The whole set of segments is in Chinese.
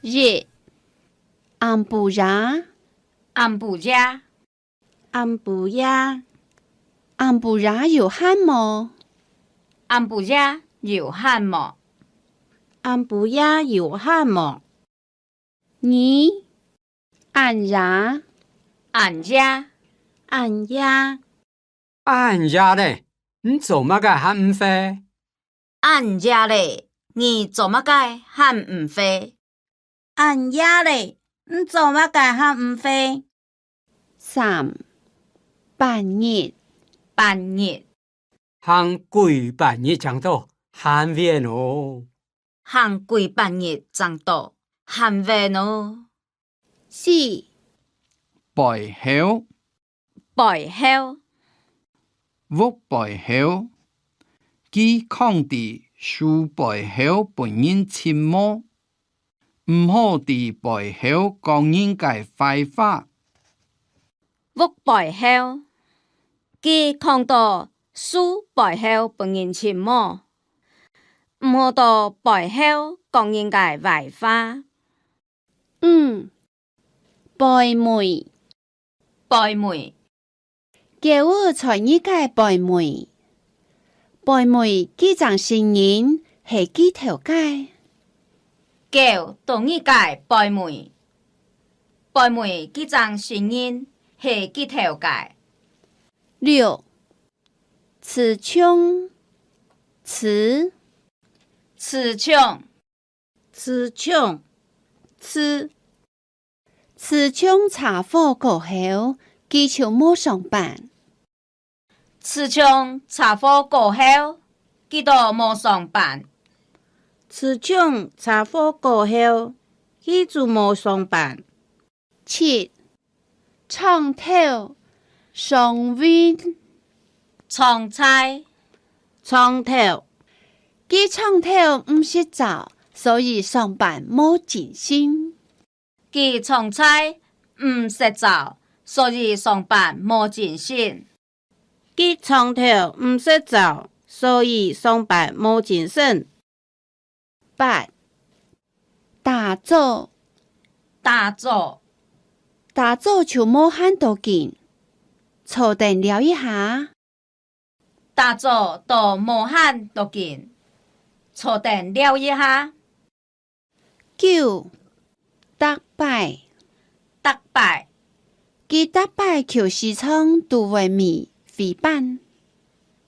日安布拉安布家，安布亚，安布拉有汉么？安布家有汉么？安布亚有汉么？你安然俺家，俺呀，俺家嘞，你做乜嘅喊唔飛？俺家嘞，你做乜解喊唔飛？俺呀嘞，你做乜嘅喊唔飛？三半日半日，喊鬼半夜講到喊遠哦。喊幾半日長到喊遠哦。四背後，背後，屋背後，佢抗地樹背後本人沉默，唔好地背後講人嘅壞話。屋背後，佢看到樹背後本人沉默，唔好到背後講人嘅壞話。背妹背妹，叫我在呢界背妹，背妹幾張新人係幾條街，叫同一界背妹，背妹幾張新人係幾條街。六詞窮詞詞窮，詞窮，詞詞窮茶貨過後，佢就冇上班。詞窮查貨過後，佢都冇上班。詞窮查貨過後，佢就冇上班。七創頭上位創菜，床頭，佢創頭唔識做，所以上班冇盡心。佢創菜唔識做，所以上班冇盡心。佢床頭唔識做，所以上班冇精神。八打坐打坐，打坐就冇喊到勁，坐定了一下，打坐到無限都見，坐定了一下，九打敗得敗，佢打敗求西倉杜維米飛班。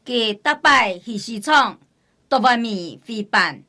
佢得敗去市場，到外面飛辦。